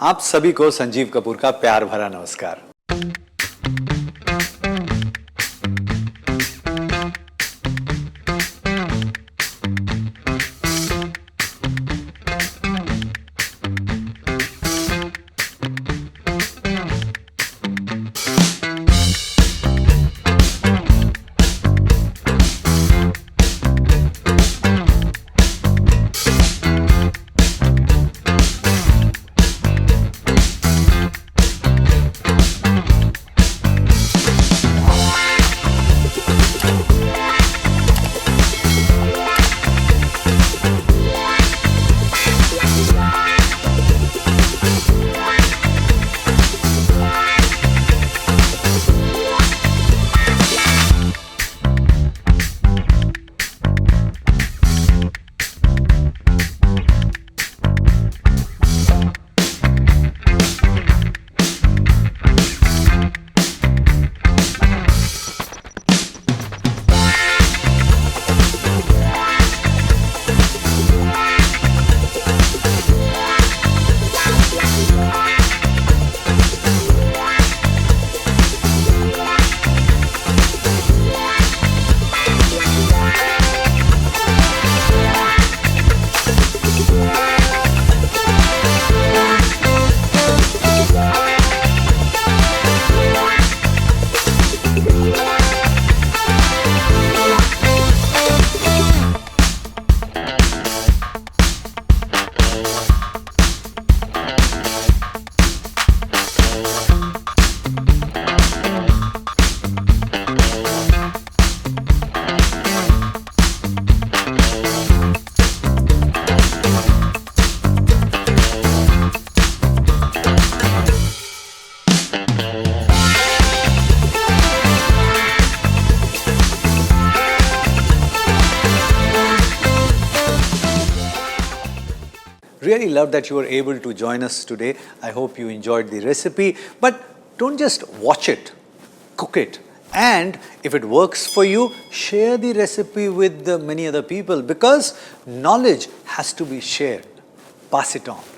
आप सभी को संजीव कपूर का प्यार भरा नमस्कार। Really love that you were able to join us today. I hope you enjoyed the recipe. But don't just watch it, cook it. And if it works for you, share the recipe with many other people, because knowledge has to be shared. Pass it on.